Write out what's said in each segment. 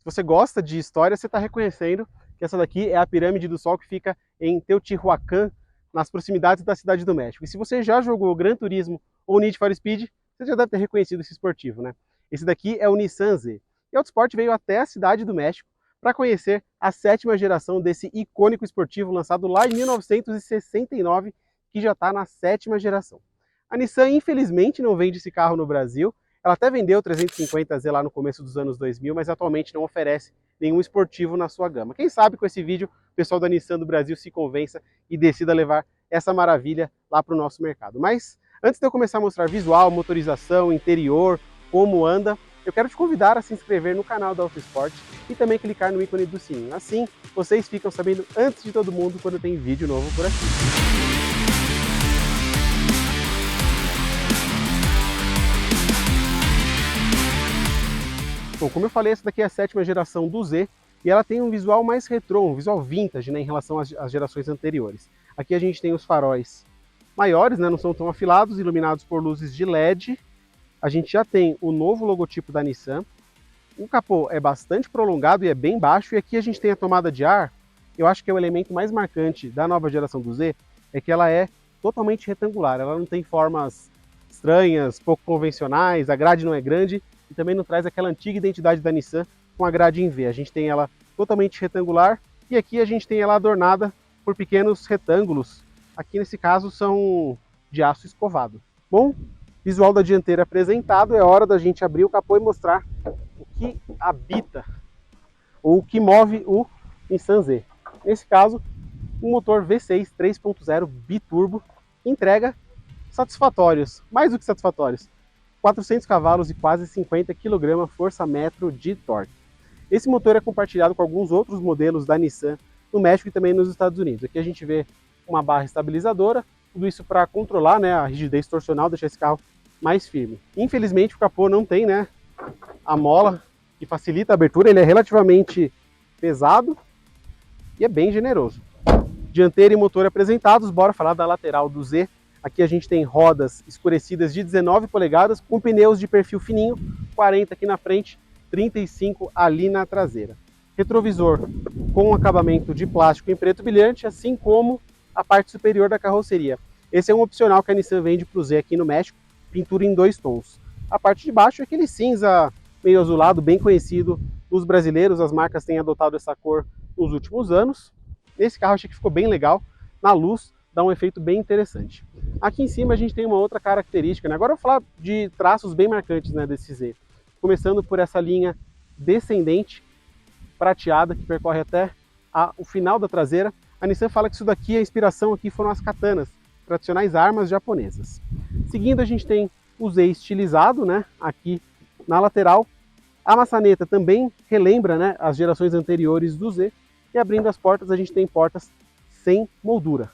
Se você gosta de história, você está reconhecendo que essa daqui é a Pirâmide do Sol que fica em Teotihuacan, nas proximidades da Cidade do México. E se você já jogou Gran Turismo ou Need for Speed, você já deve ter reconhecido esse esportivo, né? Esse daqui é o Nissan Z. E Autosport veio até a Cidade do México para conhecer a 7ª geração desse icônico esportivo lançado lá em 1969, que já está na 7ª geração. A Nissan, infelizmente, não vende esse carro no Brasil. Ela até vendeu o 350Z lá no começo dos anos 2000, mas atualmente não oferece nenhum esportivo na sua gama. Quem sabe com esse vídeo o pessoal da Nissan do Brasil se convença e decida levar essa maravilha lá para o nosso mercado. Mas antes de eu começar a mostrar visual, motorização, interior, como anda, eu quero te convidar a se inscrever no canal da Autosport e também clicar no ícone do sininho. Assim, vocês ficam sabendo antes de todo mundo quando tem vídeo novo por aqui. Bom, como eu falei, essa daqui é a 7ª geração do Z e ela tem um visual mais retrô, um visual vintage, né, em relação às gerações anteriores. Aqui a gente tem os faróis maiores, né, não são tão afilados, iluminados por luzes de LED. A gente já tem o novo logotipo da Nissan. O capô é bastante prolongado e é bem baixo, e aqui a gente tem a tomada de ar. Eu acho que é o elemento mais marcante da nova geração do Z, é que ela é totalmente retangular, ela não tem formas estranhas, pouco convencionais, a grade não é grande, e também não traz aquela antiga identidade da Nissan com a grade em V. A gente tem ela totalmente retangular, e aqui a gente tem ela adornada por pequenos retângulos. Aqui nesse caso são de aço escovado. Bom, visual da dianteira apresentado, é hora da gente abrir o capô e mostrar o que habita, ou o que move o Nissan Z. Nesse caso, um motor V6 3.0 biturbo, entrega satisfatórios, mais do que satisfatórios, 400 cavalos e quase 50 kgfm de torque. Esse motor é compartilhado com alguns outros modelos da Nissan no México e também nos Estados Unidos. Aqui a gente vê uma barra estabilizadora, tudo isso para controlar, né, a rigidez torcional, deixar esse carro mais firme. Infelizmente o capô não tem, né, a mola que facilita a abertura, ele é relativamente pesado e é bem generoso. Dianteira e motor apresentados, bora falar da lateral do Z. Aqui a gente tem rodas escurecidas de 19 polegadas com pneus de perfil fininho, 40 aqui na frente, 35 ali na traseira. Retrovisor com acabamento de plástico em preto brilhante, assim como a parte superior da carroceria. Esse é um opcional que a Nissan vende para o Z aqui no México, pintura em 2 tons. A parte de baixo é aquele cinza meio azulado, bem conhecido dos brasileiros, as marcas têm adotado essa cor nos últimos anos. Nesse carro achei que ficou bem legal, na luz dá um efeito bem interessante. Aqui em cima a gente tem uma outra característica, né? Agora eu vou falar de traços bem marcantes, né, desse Z. Começando por essa linha descendente, prateada, que percorre até o final da traseira. A Nissan fala que isso daqui, a inspiração aqui foram as katanas, tradicionais armas japonesas. Seguindo a gente tem o Z estilizado, né, aqui na lateral. A maçaneta também relembra, né, as gerações anteriores do Z. E abrindo as portas a gente tem portas sem moldura.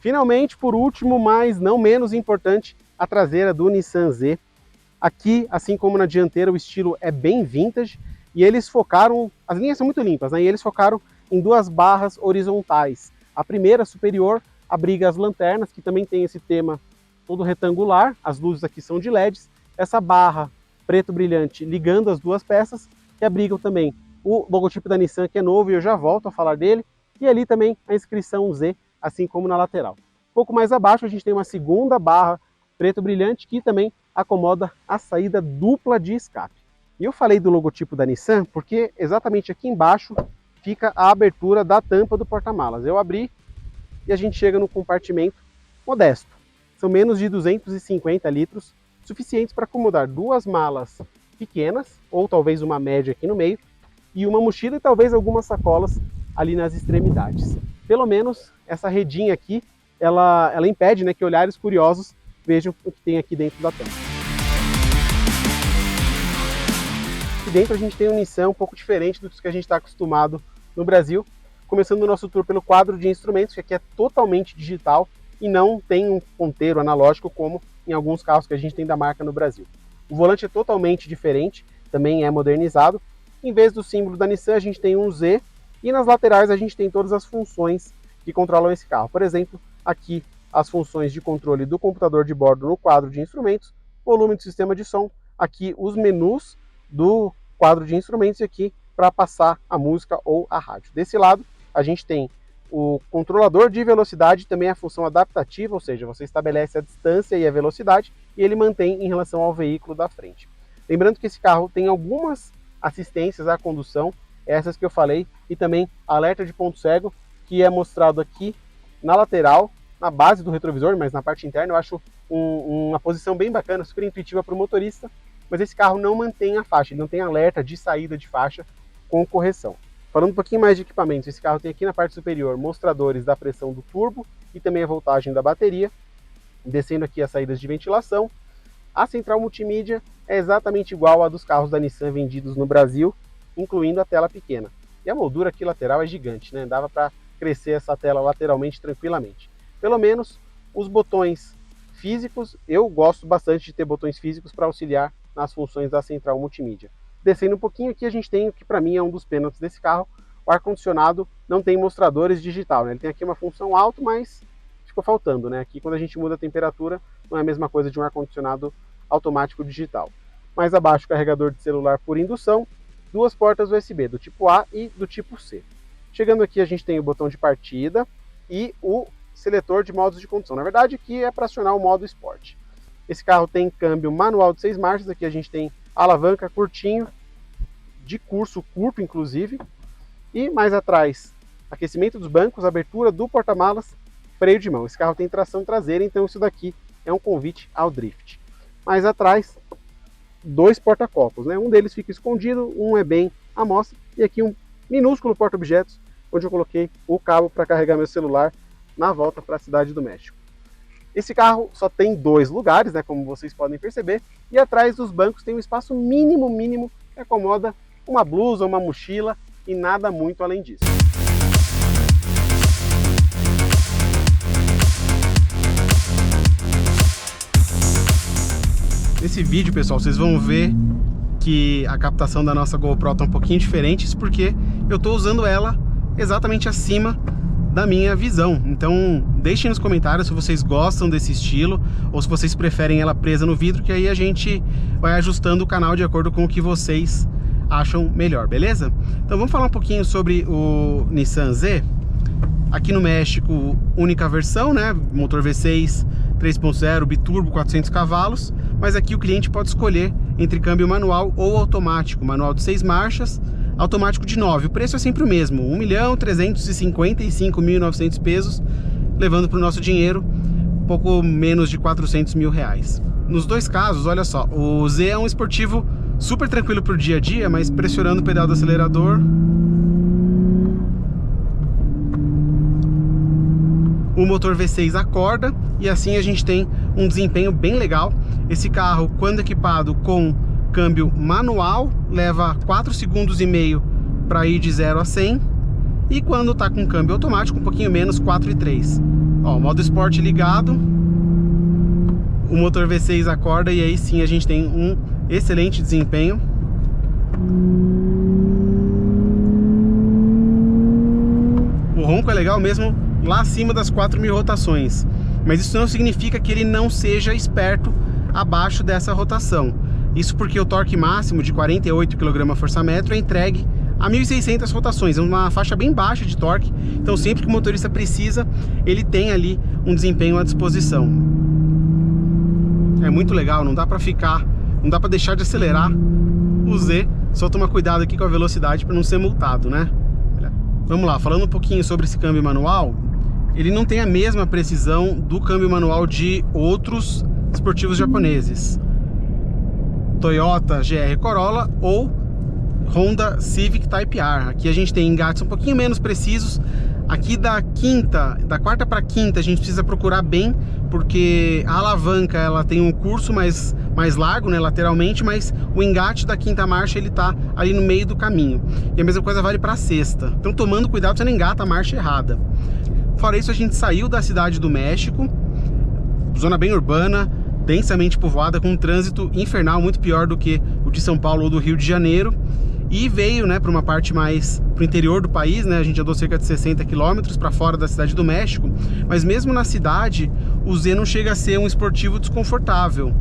Finalmente, por último, mas não menos importante, a traseira do Nissan Z. Aqui, assim como na dianteira, o estilo é bem vintage e eles focaram, as linhas são muito limpas, né? E eles focaram em 2 barras horizontais. A primeira, superior, abriga as lanternas, que também tem esse tema todo retangular, as luzes aqui são de LEDs. Essa barra preto brilhante ligando as 2 peças, que abrigam também o logotipo da Nissan, que é novo e eu já volto a falar dele, e ali também a inscrição Z, assim como na lateral. Um pouco mais abaixo a gente tem uma segunda barra preto brilhante que também acomoda a saída dupla de escape. E eu falei do logotipo da Nissan porque exatamente aqui embaixo fica a abertura da tampa do porta-malas. Eu abri e a gente chega no compartimento modesto. São menos de 250 litros, suficientes para acomodar 2 malas pequenas, ou talvez uma média aqui no meio, e uma mochila e talvez algumas sacolas ali nas extremidades. Pelo menos essa redinha aqui, ela impede, né, que olhares curiosos vejam o que tem aqui dentro da tampa. Aqui dentro a gente tem um Nissan um pouco diferente do que a gente está acostumado no Brasil, começando o nosso tour pelo quadro de instrumentos, que aqui é totalmente digital e não tem um ponteiro analógico como em alguns carros que a gente tem da marca no Brasil. O volante é totalmente diferente, também é modernizado. Em vez do símbolo da Nissan, a gente tem um Z, e nas laterais a gente tem todas as funções que controlam esse carro. Por exemplo, aqui as funções de controle do computador de bordo no quadro de instrumentos, volume do sistema de som, aqui os menus do quadro de instrumentos e aqui para passar a música ou a rádio. Desse lado, a gente tem o controlador de velocidade, também a função adaptativa, ou seja, você estabelece a distância e a velocidade e ele mantém em relação ao veículo da frente. Lembrando que esse carro tem algumas assistências à condução, essas que eu falei, e também alerta de ponto cego, que é mostrado aqui na lateral, na base do retrovisor, mas na parte interna. Eu acho uma posição bem bacana, super intuitiva para o motorista, mas esse carro não mantém a faixa, ele não tem alerta de saída de faixa com correção. Falando um pouquinho mais de equipamentos, esse carro tem aqui na parte superior mostradores da pressão do turbo e também a voltagem da bateria, descendo aqui as saídas de ventilação. A central multimídia é exatamente igual à dos carros da Nissan vendidos no Brasil, incluindo a tela pequena. E a moldura aqui lateral é gigante, né? Dava para crescer essa tela lateralmente tranquilamente. Pelo menos os botões físicos, eu gosto bastante de ter botões físicos para auxiliar nas funções da central multimídia. Descendo um pouquinho aqui, a gente tem o que para mim é um dos pênaltis desse carro: o ar-condicionado não tem mostradores digital, né? Ele tem aqui uma função alto, mas ficou faltando, né? Aqui quando a gente muda a temperatura, não é a mesma coisa de um ar-condicionado automático digital. Mais abaixo, carregador de celular por indução, duas portas USB do tipo A e do tipo C. Chegando aqui, a gente tem o botão de partida e o seletor de modos de condução. Na verdade, aqui é para acionar o modo Sport. Esse carro tem câmbio manual de 6 marchas. Aqui a gente tem alavanca curtinho, de curso curto inclusive, e mais atrás, aquecimento dos bancos, abertura do porta-malas, freio de mão. Esse carro tem tração traseira, então isso daqui é um convite ao drift. Mais atrás, dois porta-copos, né? Um deles fica escondido, um é bem à mostra, e aqui um minúsculo porta-objetos, onde eu coloquei o cabo para carregar meu celular na volta para a Cidade do México. Esse carro só tem 2 lugares, né, como vocês podem perceber, e atrás dos bancos tem um espaço mínimo que acomoda uma blusa, uma mochila e nada muito além disso. Nesse vídeo, pessoal, vocês vão ver que a captação da nossa GoPro está um pouquinho diferente, isso porque eu estou usando ela exatamente acima da minha visão. Então deixem nos comentários se vocês gostam desse estilo ou se vocês preferem ela presa no vidro, que aí a gente vai ajustando o canal de acordo com o que vocês acham melhor, beleza? Então vamos falar um pouquinho sobre o Nissan Z. Aqui no México, única versão, né? Motor V6 3.0 biturbo, 400 cavalos, mas aqui o cliente pode escolher entre câmbio manual ou automático, manual de 6 marchas, automático de 9. O preço é sempre o mesmo, 1.355.900 pesos, levando para o nosso dinheiro pouco menos de 400 mil reais. Nos dois casos, olha só, o Z é um esportivo super tranquilo para o dia a dia, mas pressionando o pedal do acelerador, o motor V6 acorda e assim a gente tem um desempenho bem legal. Esse carro, quando equipado com câmbio manual, leva 4,5 segundos para ir de 0 a 100, e quando está com câmbio automático, um pouquinho menos, 4,3. Ó, modo Sport ligado, o motor V6 acorda e aí sim a gente tem um excelente desempenho. O ronco é legal mesmo lá acima das 4.000 rotações, mas isso não significa que ele não seja esperto abaixo dessa rotação. Isso porque o torque máximo de 48 kgfm é entregue a 1.600 rotações, é uma faixa bem baixa de torque, então sempre que o motorista precisa, ele tem ali um desempenho à disposição. É muito legal, não dá para deixar de acelerar o Z, só tomar cuidado aqui com a velocidade para não ser multado, né? Vamos lá, falando um pouquinho sobre esse câmbio manual, ele não tem a mesma precisão do câmbio manual de outros esportivos japoneses, Toyota GR Corolla ou Honda Civic Type R. Aqui a gente tem engates um pouquinho menos precisos. Aqui da quarta para quinta a gente precisa procurar bem, porque a alavanca ela tem um curso mais largo, né, lateralmente, mas o engate da quinta marcha ele tá ali no meio do caminho. E a mesma coisa vale para a sexta. Então tomando cuidado, você não engata a marcha errada. Fora isso, a gente saiu da Cidade do México, zona bem urbana, densamente povoada, com um trânsito infernal, muito pior do que o de São Paulo ou do Rio de Janeiro, e veio, né, para uma parte mais pro interior do país, né? A gente andou cerca de 60 km para fora da Cidade do México, mas mesmo na cidade o Z não chega a ser um esportivo desconfortável.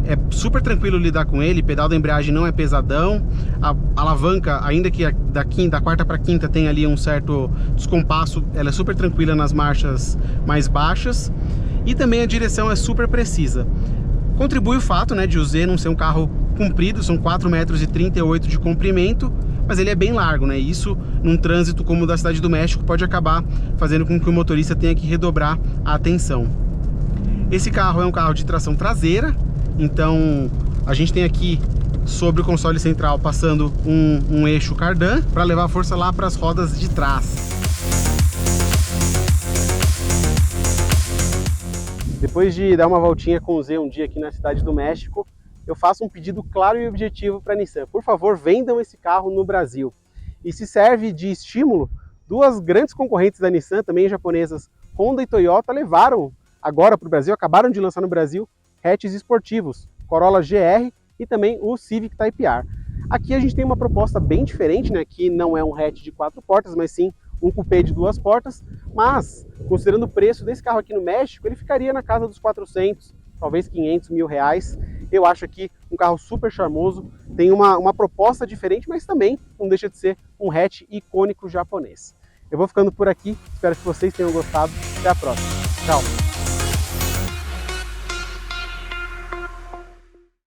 é super tranquilo lidar com ele, pedal da embreagem não é pesadão, a alavanca, ainda que da quarta para quinta tem ali um certo descompasso, ela é super tranquila nas marchas mais baixas, e também a direção é super precisa. Contribui o fato, né, de o Z não ser um carro comprido, são 4,38 m de comprimento, mas ele é bem largo, né? Isso, num trânsito como o da Cidade do México, pode acabar fazendo com que o motorista tenha que redobrar a atenção. Esse carro é um carro de tração traseira, então a gente tem aqui sobre o console central passando um eixo cardan para levar a força lá para as rodas de trás. Depois de dar uma voltinha com o Z um dia aqui na Cidade do México, eu faço um pedido claro e objetivo para a Nissan. Por favor, vendam esse carro no Brasil. E se serve de estímulo, duas grandes concorrentes da Nissan, também japonesas, Honda e Toyota, levaram agora para o Brasil, acabaram de lançar no Brasil, hatches esportivos, Corolla GR e também o Civic Type R. Aqui a gente tem uma proposta bem diferente, né? Que não é um hatch de 4 portas, mas sim um coupé de 2 portas, mas considerando o preço desse carro aqui no México, ele ficaria na casa dos 400, talvez 500 mil reais. Eu acho aqui um carro super charmoso, tem uma proposta diferente, mas também não deixa de ser um hatch icônico japonês. Eu vou ficando por aqui, espero que vocês tenham gostado. Até a próxima. Tchau!